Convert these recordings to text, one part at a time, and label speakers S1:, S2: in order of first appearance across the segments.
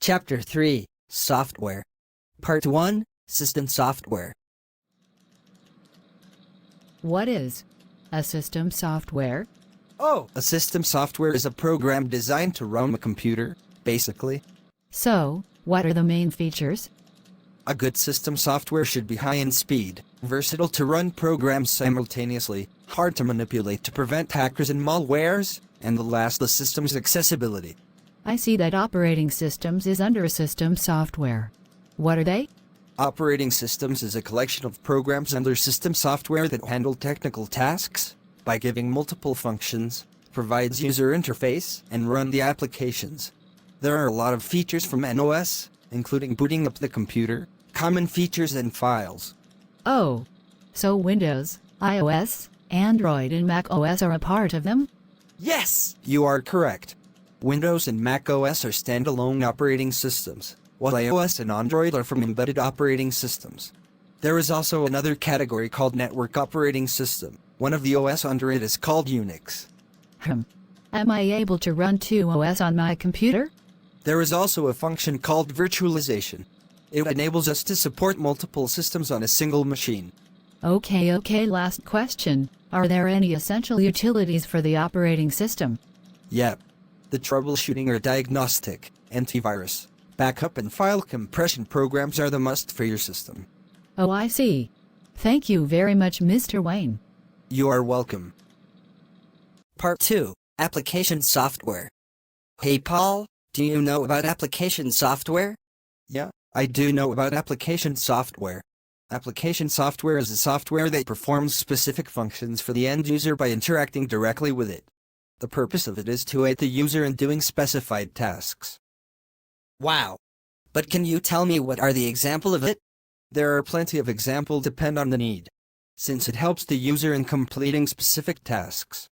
S1: Chapter 3, Software. Part 1, System Software.
S2: What is a system software?
S3: Oh, a system software is a program designed to run a computer, basically.
S2: So, what are the main features?
S3: A good system software should be high in speed, versatile to run programs simultaneously, hard to manipulate to prevent hackers and malwares, and the system's accessibility.
S2: I see that operating systems is under system software. What are they?
S3: Operating systems is a collection of programs under system software that handle technical tasks by giving multiple functions, provides user interface, and run the applications. There are a lot of features from an OS, including booting up the computer, common features and files.
S2: Oh, so Windows, iOS, Android and Mac OS are a part of them?
S3: Yes! You are correct. Windows and Mac OS are standalone operating systems, while iOS and Android are from embedded operating systems. There is also another category called Network Operating System. One of the OS under it is called Unix.
S2: Am I able to run two OS on my computer?
S3: There is also a function called virtualization. It enables us to support multiple systems on a single machine.
S2: Okay, last question. Are there any essential utilities for the operating system?
S3: Yep. The troubleshooting or diagnostic, antivirus, backup and file compression programs are the must for your system.
S2: Oh, I see. Thank you very much, Mr. Wayne.
S3: You are welcome.
S1: Part 2, Application Software. Hey Paul, do you know about application software?
S3: Yeah, I do know about application software. Application software is a software that performs specific functions for the end user by interacting directly with it. The purpose of it is to aid the user in doing specified tasks.
S1: Wow. But can you tell me what are the example of it?
S3: There are plenty of examples depend on the need, since it helps the user in completing specific tasks.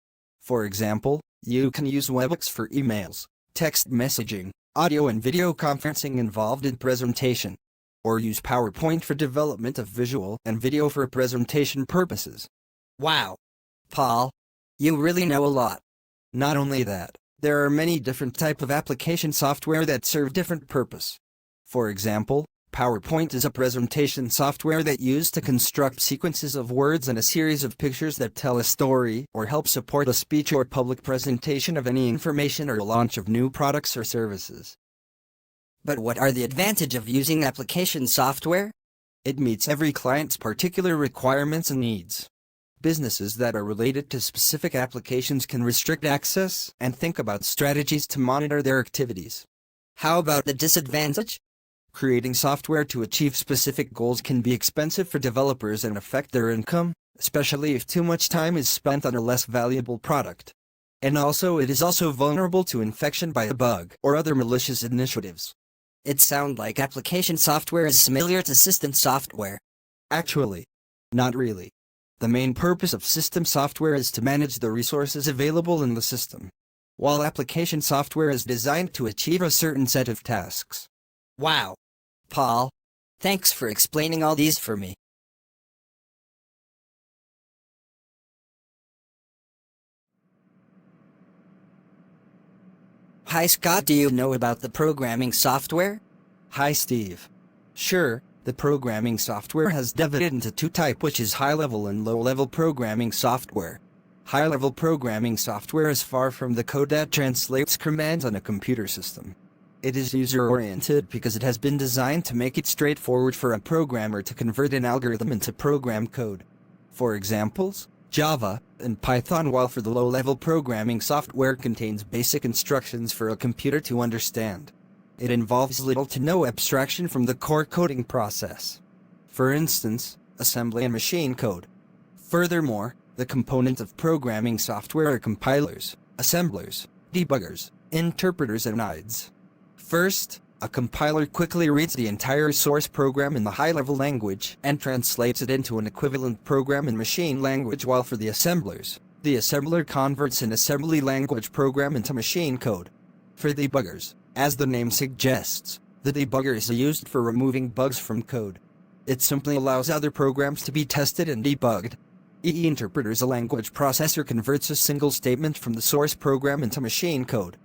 S3: For example, you can use WebEx for emails, text messaging, audio and video conferencing involved in presentation, or use PowerPoint for development of visual and video for presentation purposes.
S1: Wow. Paul, you really know a lot.
S3: Not only that, there are many different types of application software that serve different purpose. For example, PowerPoint is a presentation software that used to construct sequences of words and a series of pictures that tell a story or help support a speech or public presentation of any information or launch of new products or services.
S1: But what are the advantages of using application software?
S3: It meets every client's particular requirements and needs. Businesses that are related to specific applications can restrict access and think about strategies to monitor their activities.
S1: How about the disadvantage?
S3: Creating software to achieve specific goals can be expensive for developers and affect their income, especially if too much time is spent on a less valuable product. And also it is also vulnerable to infection by a bug or other malicious initiatives.
S1: It sounds like application software is similar to system software.
S3: Actually, not really. The main purpose of system software is to manage the resources available in the system, while application software is designed to achieve a certain set of tasks.
S1: Wow. Paul, thanks for explaining all these for me. Hi Scott, do you know about the programming software?
S3: Hi Steve. Sure, the programming software has divided into two types, which is high-level and low-level programming software. High-level programming software is far from the code that translates commands on a computer system. It is user-oriented because it has been designed to make it straightforward for a programmer to convert an algorithm into program code. For examples, Java and Python, while for the low-level programming software contains basic instructions for a computer to understand. It involves little to no abstraction from the core coding process. For instance, assembly and machine code. Furthermore, the components of programming software are compilers, assemblers, debuggers, interpreters and IDEs. First, a compiler quickly reads the entire source program in the high-level language and translates it into an equivalent program in machine language, while for the assemblers, the assembler converts an assembly language program into machine code. For debuggers, as the name suggests, the debugger is used for removing bugs from code. It simply allows other programs to be tested and debugged. Interpreters, a language processor, converts a single statement from the source program into machine code.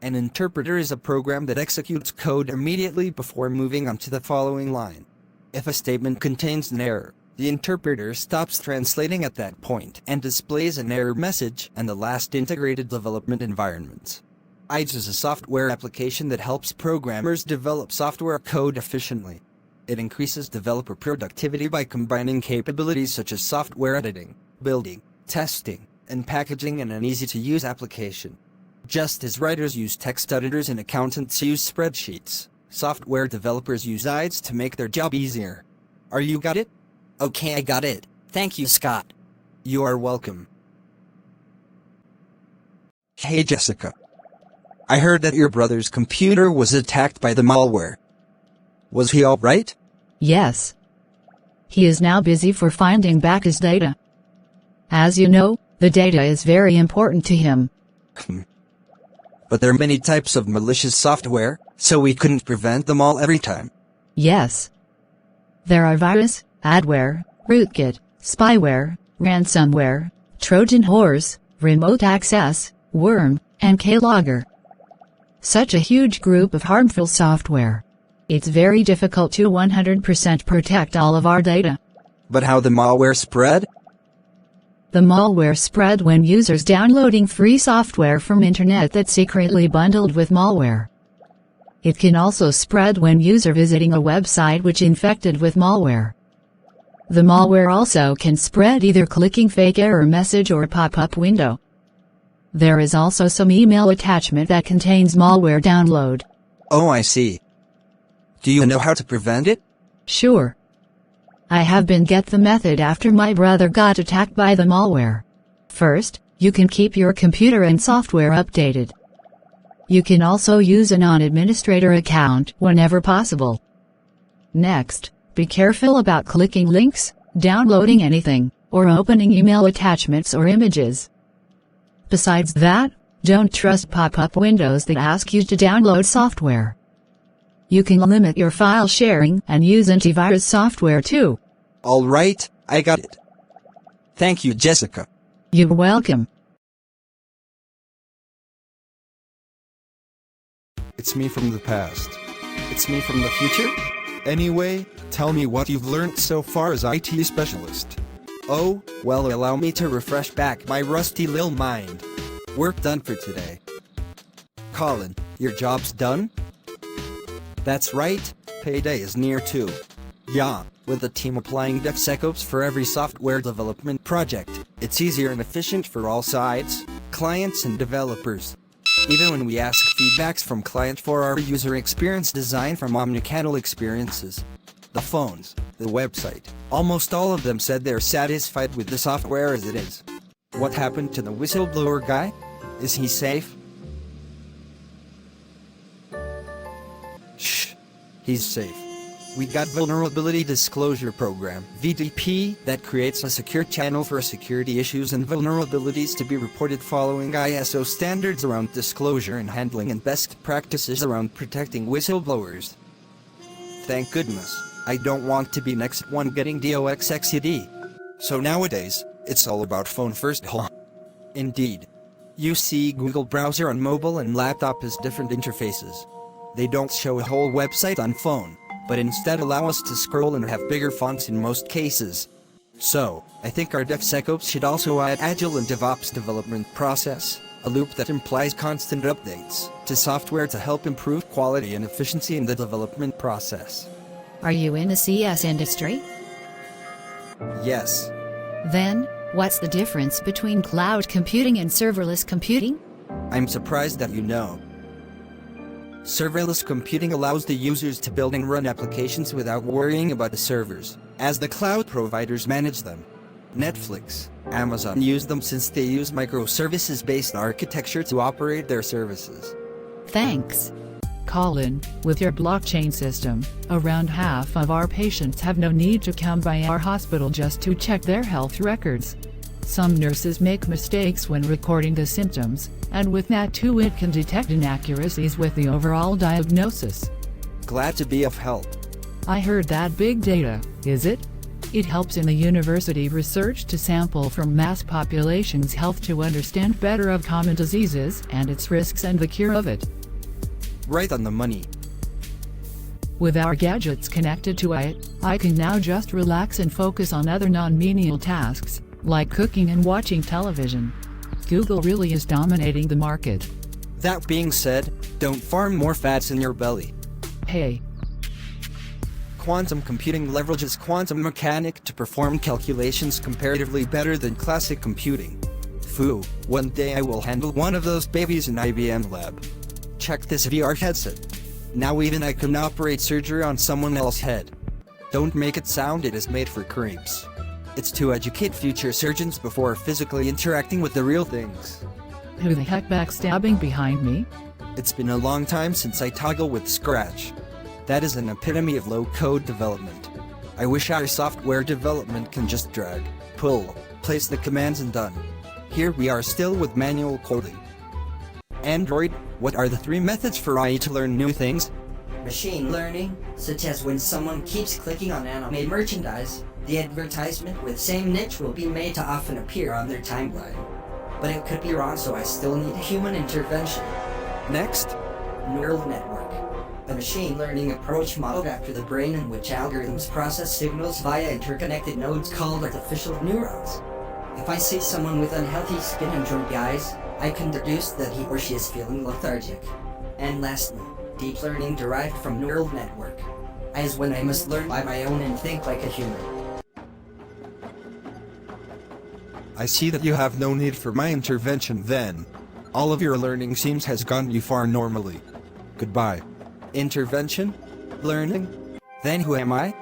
S3: An interpreter is a program that executes code immediately before moving on to the following line. If a statement contains an error, the interpreter stops translating at that point and displays an error message and the last integrated development environments. IDE is a software application that helps programmers develop software code efficiently. It increases developer productivity by combining capabilities such as software editing, building, testing, and packaging in an easy-to-use application. Just as writers use text editors and accountants use spreadsheets, software developers use IDEs to make their job easier. Are you got it?
S1: Okay, I got it. Thank you, Scott.
S3: You are welcome. Hey Jessica. I heard that your brother's computer was attacked by the malware. Was he alright?
S2: Yes. He is now busy for finding back his data. As you know, the data is very important to him.
S3: But there are many types of malicious software, so we couldn't prevent them all every time.
S2: Yes. There are virus, adware, rootkit, spyware, ransomware, Trojan horse, remote access, worm, and keylogger. Such a huge group of harmful software. It's very difficult to 100% protect all of our data.
S3: But how the malware spread?
S2: The malware spread when users downloading free software from internet that's secretly bundled with malware. It can also spread when user visiting a website which infected with malware. The malware also can spread either clicking fake error message or pop-up window. There is also some email attachment that contains malware download.
S3: Oh, I see. Do you know how to prevent it?
S2: Sure. I have been get the method after my brother got attacked by the malware. First, you can keep your computer and software updated. You can also use a non-administrator account whenever possible. Next, be careful about clicking links, downloading anything, or opening email attachments or images. Besides that, don't trust pop-up windows that ask you to download software. You can limit your file sharing and use antivirus software too.
S3: Alright, I got it. Thank you, Jessica.
S2: You're welcome.
S4: It's me from the past. It's me from the future? Anyway, tell me what you've learned so far as IT specialist.
S3: Oh, well, allow me to refresh back my rusty lil mind. Work done for today. Colin, your job's done? That's right, payday is near too. Yeah, with a team applying DevSecOps for every software development project, it's easier and efficient for all sides, clients and developers. Even when we ask feedbacks from clients for our user experience design from omnichannel experiences, the phones, the website, almost all of them said they're satisfied with the software as it is. What happened to the whistleblower guy? Is he safe? Shh. He's safe. We got Vulnerability Disclosure Program, VDP, that creates a secure channel for security issues and vulnerabilities to be reported following ISO standards around disclosure and handling and best practices around protecting whistleblowers. Thank goodness, I don't want to be next one getting DOXXUD. So nowadays, it's all about phone first, huh? Indeed. You see, Google browser on mobile and laptop has different interfaces. They don't show a whole website on phone, but instead allow us to scroll and have bigger fonts in most cases. So, I think our DevSecOps should also add Agile and DevOps development process, a loop that implies constant updates to software to help improve quality and efficiency in the development process.
S2: Are you in the CS industry?
S3: Yes.
S2: Then, what's the difference between cloud computing and serverless computing?
S3: I'm surprised that you know. Serverless computing allows the users to build and run applications without worrying about the servers, as the cloud providers manage them. Netflix, Amazon use them since they use microservices-based architecture to operate their services.
S2: Thanks. Colin, with your blockchain system, around half of our patients have no need to come by our hospital just to check their health records. Some nurses make mistakes when recording the symptoms, and with that too it can detect inaccuracies with the overall diagnosis.
S3: Glad to be of help.
S2: I heard that big data, is it? It helps in the university research to sample from mass populations' health to understand better of common diseases and its risks and the cure of it.
S3: Right on the money.
S2: With our gadgets connected to it, I can now just relax and focus on other non-menial tasks, like cooking and watching television. Google really is dominating the market.
S3: That being said, don't farm more fats in your belly.
S2: Hey,
S3: Quantum computing leverages quantum mechanics to perform calculations comparatively better than classic computing. Foo, one day I will handle one of those babies in IBM lab. Check this VR headset. Now even I can operate surgery on someone else's head. Don't make it sound it is made for creeps. It's to educate future surgeons before physically interacting with the real things.
S2: who the heck backstabbing behind me?
S3: It's been a long time since I toggle with Scratch. That is an epitome of low-code development. I wish our software development can just drag, pull, place the commands and done. Here we are still with manual coding. Android, what are the 3 methods for AI to learn new things?
S1: Machine learning, such as when someone keeps clicking on anime merchandise, the advertisement with same niche will be made to often appear on their timeline. But it could be wrong, so I still need human intervention.
S3: Next,
S1: Neural network. A machine learning approach modeled after the brain in which algorithms process signals via interconnected nodes called artificial neurons. If I see someone with unhealthy skin and droopy eyes, I can deduce that he or she is feeling lethargic. And lastly, deep learning derived from neural network. As when I must learn by my own and think like a human.
S4: I see that you have no need for my intervention then. All of your learning seems has gone you far normally. Goodbye.
S3: intervention? Learning? Then who am I?